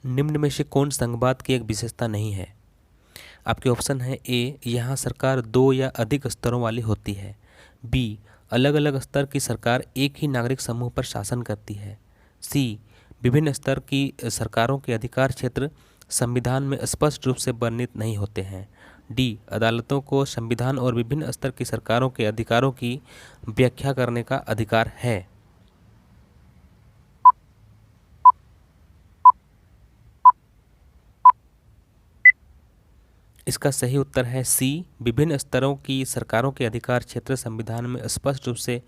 निम्न में से कौन संघवाद की एक विशेषता नहीं है? आपके ऑप्शन है ए, यहाँ सरकार दो या अधिक स्तरों वाली होती है। बी, अलग अलग स्तर की सरकार एक ही नागरिक समूह पर शासन करती है। सी, विभिन्न स्तर की सरकारों के अधिकार क्षेत्र संविधान में स्पष्ट रूप से वर्णित नहीं होते हैं। डी, अदालतों को संविधान और विभिन्न स्तर की सरकारों के अधिकारों की व्याख्या करने का अधिकार है। इसका सही उत्तर है सी, विभिन्न स्तरों की सरकारों के अधिकार क्षेत्र संविधान में स्पष्ट रूप से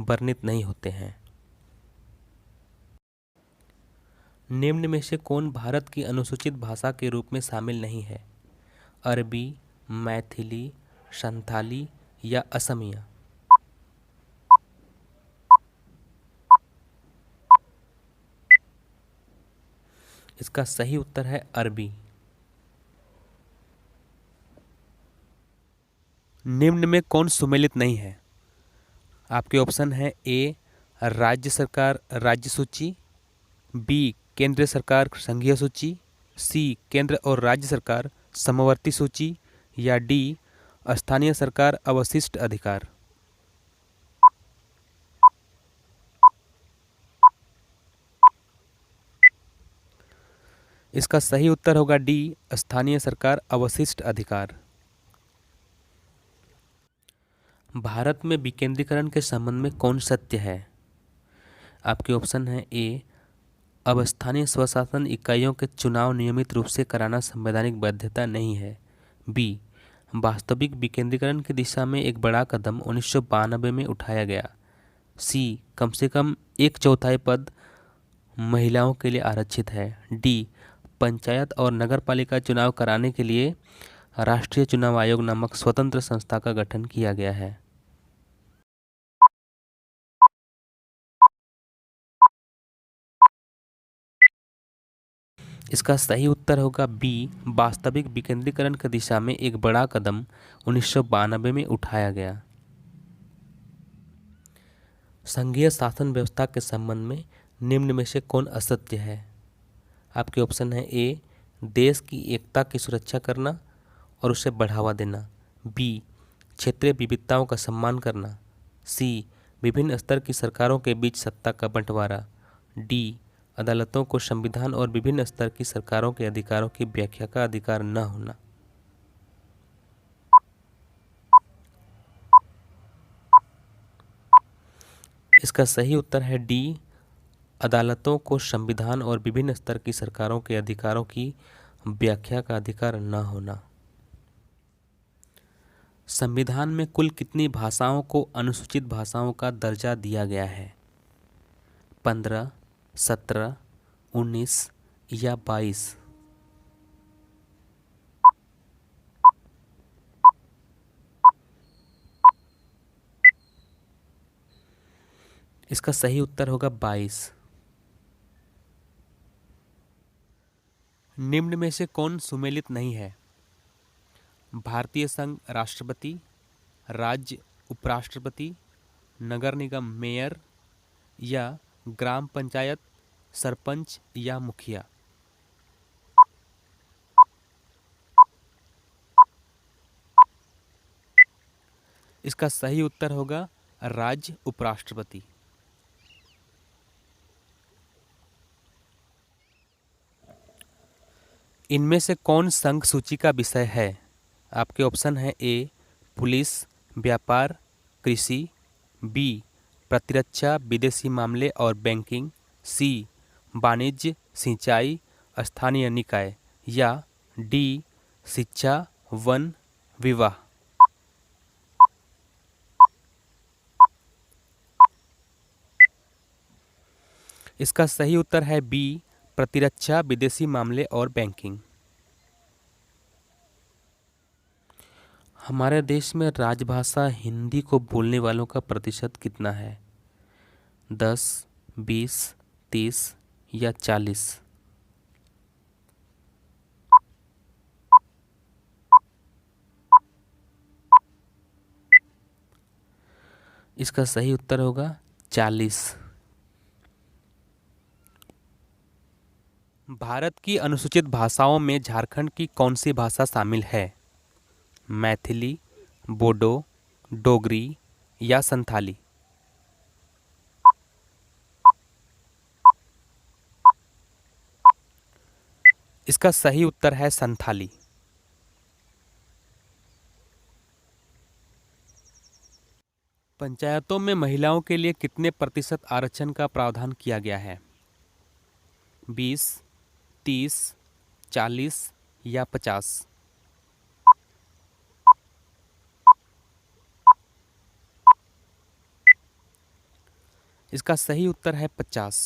वर्णित नहीं होते हैं। निम्न में से कौन भारत की अनुसूचित भाषा के रूप में शामिल नहीं है? अरबी, मैथिली, संथाली या असमिया? इसका सही उत्तर है अरबी। निम्न में कौन सुमेलित नहीं है? आपके ऑप्शन है ए, राज्य सरकार राज्य सूची, बी, केंद्र सरकार संघीय सूची, सी, केंद्र और राज्य सरकार समवर्ती सूची या डी, स्थानीय सरकार अवशिष्ट अधिकार? इसका सही उत्तर होगा डी, स्थानीय सरकार अवशिष्ट अधिकार। भारत में विकेंद्रीकरण के संबंध में कौन सत्य है? आपके ऑप्शन है ए, अब स्थानीय स्वशासन इकाइयों के चुनाव नियमित रूप से कराना संवैधानिक बाध्यता नहीं है। बी, वास्तविक विकेंद्रीकरण की दिशा में एक बड़ा कदम 1992 में उठाया गया। सी, कम से कम एक चौथाई पद महिलाओं के लिए आरक्षित है। डी, पंचायत और नगरपालिका चुनाव कराने के लिए राष्ट्रीय चुनाव आयोग नामक स्वतंत्र संस्था का गठन किया गया है। इसका सही उत्तर होगा बी, वास्तविक विकेंद्रीकरण की दिशा में एक बड़ा कदम 1992 में उठाया गया। संघीय शासन व्यवस्था के संबंध में निम्न में से कौन असत्य है? आपके ऑप्शन है ए, देश की एकता की सुरक्षा करना और उसे बढ़ावा देना। बी, क्षेत्रीय विविधताओं का सम्मान करना। सी, विभिन्न स्तर की सरकारों के बीच सत्ता का बंटवारा। डी, अदालतों को संविधान और विभिन्न स्तर की सरकारों के अधिकारों की व्याख्या का अधिकार न होना। इसका सही उत्तर है डी, अदालतों को संविधान और विभिन्न स्तर की सरकारों के अधिकारों की व्याख्या का अधिकार न होना। संविधान में कुल कितनी भाषाओं को अनुसूचित भाषाओं का दर्जा दिया गया है? 15, 17, 19 या 22? इसका सही उत्तर होगा 22। निम्न में से कौन सुमेलित नहीं है? भारतीय संघ राष्ट्रपति, राज्य उपराष्ट्रपति, नगर निगम मेयर या ग्राम पंचायत सरपंच या मुखिया? इसका सही उत्तर होगा राज्य उपराष्ट्रपति। इनमें से कौन संघ सूची का विषय है? आपके ऑप्शन है ए, पुलिस, व्यापार, कृषि, बी, प्रतिरक्षा विदेशी मामले और बैंकिंग, सी, वाणिज्य सिंचाई स्थानीय निकाय या डी, शिक्षा वन विवाह? इसका सही उत्तर है बी, प्रतिरक्षा विदेशी मामले और बैंकिंग। हमारे देश में राजभाषा हिंदी को बोलने वालों का प्रतिशत कितना है? 10, 20, 30 या 40? इसका सही उत्तर होगा 40। भारत की अनुसूचित भाषाओं में झारखंड की कौन सी भाषा शामिल है? मैथिली, बोडो, डोगरी या संथाली? इसका सही उत्तर है संथाली। पंचायतों में महिलाओं के लिए कितने प्रतिशत आरक्षण का प्रावधान किया गया है? 20, 30, 40 या 50? इसका सही उत्तर है 50।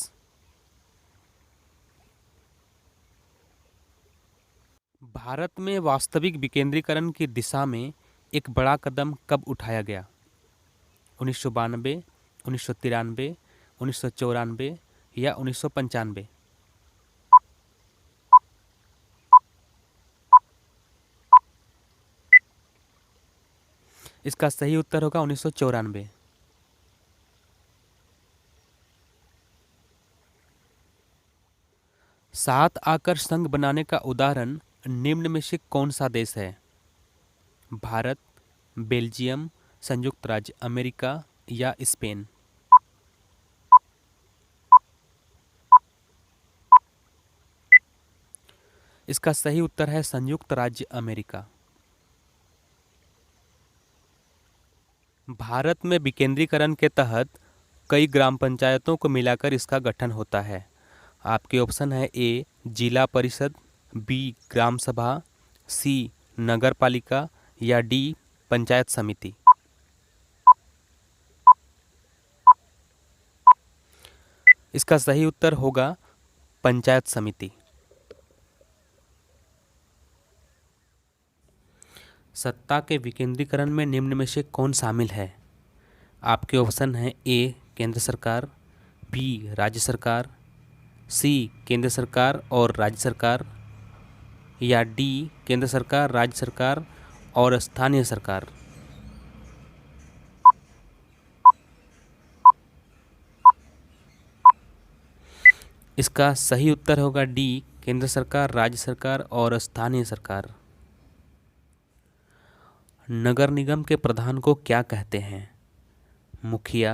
भारत में वास्तविक विकेंद्रीकरण की दिशा में एक बड़ा कदम कब उठाया गया? 1992, 1993, 1994 या 1995? इसका सही उत्तर होगा 1994। सात आकर संघ बनाने का उदाहरण निम्न में से कौन सा देश है? भारत, बेल्जियम, संयुक्त राज्य अमेरिका या स्पेन? इसका सही उत्तर है संयुक्त राज्य अमेरिका। भारत में विकेंद्रीकरण के तहत कई ग्राम पंचायतों को मिलाकर इसका गठन होता है। आपके ऑप्शन है: ए जिला परिषद, बी ग्राम सभा, सी नगर पालिका या डी पंचायत समिति? इसका सही उत्तर होगा पंचायत समिति। सत्ता के विकेंद्रीकरण में निम्न में से कौन शामिल है? आपके ऑप्शन हैं: ए केंद्र सरकार, बी राज्य सरकार, सी केंद्र सरकार और राज्य सरकार या डी केंद्र सरकार, राज्य सरकार और स्थानीय सरकार? इसका सही उत्तर होगा डी केंद्र सरकार, राज्य सरकार और स्थानीय सरकार। नगर निगम के प्रधान को क्या कहते हैं? मुखिया,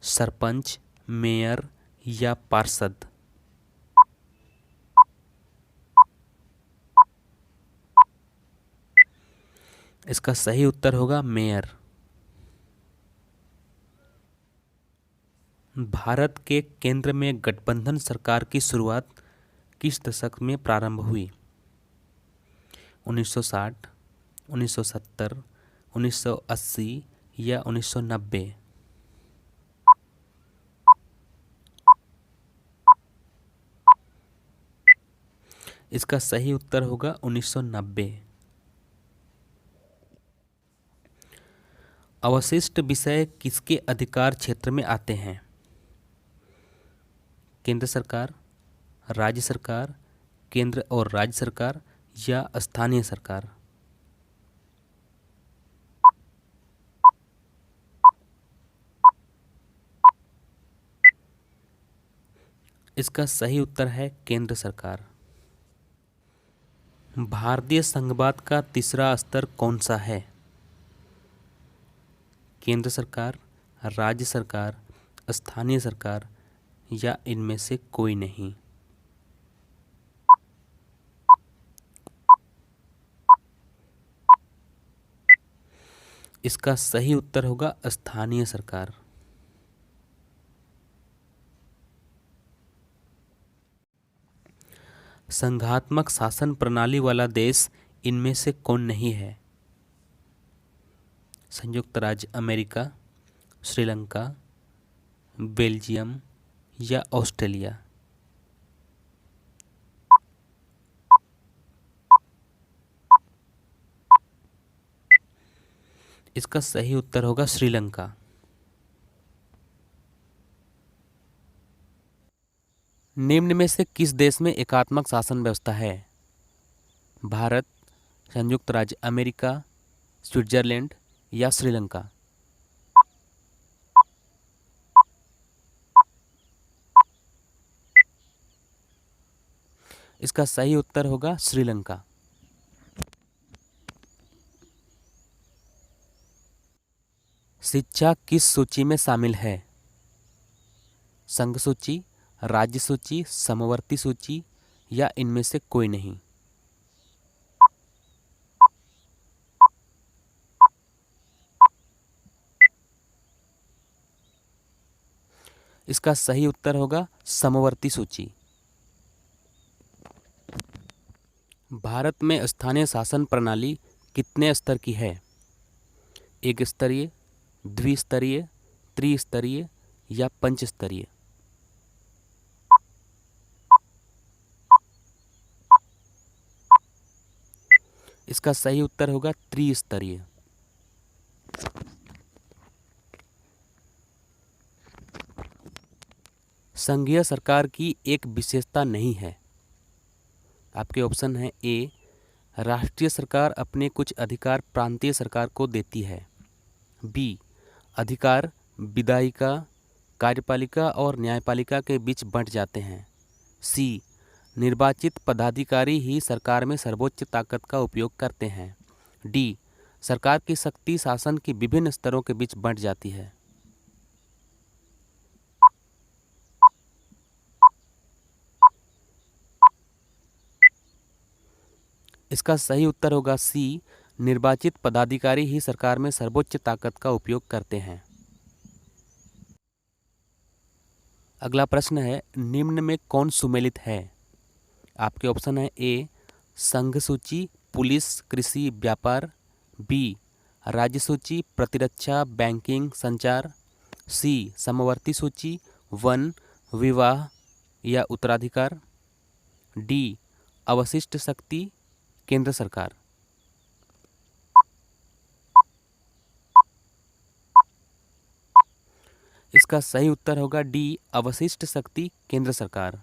सरपंच, मेयर या पार्षद? इसका सही उत्तर होगा मेयर। भारत के केंद्र में गठबंधन सरकार की शुरुआत किस दशक में प्रारंभ हुई? 1960, 1970, 1980 या 1990? इसका सही उत्तर होगा 1990। अवशिष्ट विषय किसके अधिकार क्षेत्र में आते हैं? केंद्र सरकार, राज्य सरकार, केंद्र और राज्य सरकार या स्थानीय सरकार? इसका सही उत्तर है केंद्र सरकार। भारतीय संघवाद का तीसरा स्तर कौन सा है? केंद्र सरकार, राज्य सरकार, स्थानीय सरकार या इनमें से कोई नहीं? इसका सही उत्तर होगा स्थानीय सरकार। संघात्मक शासन प्रणाली वाला देश इनमें से कौन नहीं है? संयुक्त राज्य अमेरिका, श्रीलंका, बेल्जियम या ऑस्ट्रेलिया? इसका सही उत्तर होगा श्रीलंका। निम्न में से किस देश में एकात्मक शासन व्यवस्था है? भारत, संयुक्त राज्य अमेरिका, स्विट्जरलैंड या श्रीलंका? इसका सही उत्तर होगा श्रीलंका। शिक्षा किस सूची में शामिल है? संघ सूची, राज्य सूची, समवर्ती सूची या इनमें से कोई नहीं? इसका सही उत्तर होगा समवर्ती सूची। भारत में स्थानीय शासन प्रणाली कितने स्तर की है? एक स्तरीय, द्विस्तरीय, त्रिस्तरीय या पंचस्तरीय? इसका सही उत्तर होगा त्रिस्तरीय। संघीय सरकार की एक विशेषता नहीं है। आपके ऑप्शन है ए, राष्ट्रीय सरकार अपने कुछ अधिकार प्रांतीय सरकार को देती है। बी, अधिकार विधायिका, कार्यपालिका और न्यायपालिका के बीच बंट जाते हैं। सी, निर्वाचित पदाधिकारी ही सरकार में सर्वोच्च ताकत का उपयोग करते हैं। डी, सरकार की शक्ति शासन के विभिन्न स्तरों के बीच बंट जाती है। इसका सही उत्तर होगा सी, निर्वाचित पदाधिकारी ही सरकार में सर्वोच्च ताकत का उपयोग करते हैं। अगला प्रश्न है, निम्न में कौन सुमेलित है? आपके ऑप्शन है ए, संघ सूची, पुलिस, कृषि, व्यापार। बी, राज्य सूची, प्रतिरक्षा, बैंकिंग, संचार। सी, समवर्ती सूची, वन, विवाह या उत्तराधिकार। डी, अवशिष्ट शक्ति, केंद्र सरकार। इसका सही उत्तर होगा डी, अवशिष्ट शक्ति, केंद्र सरकार।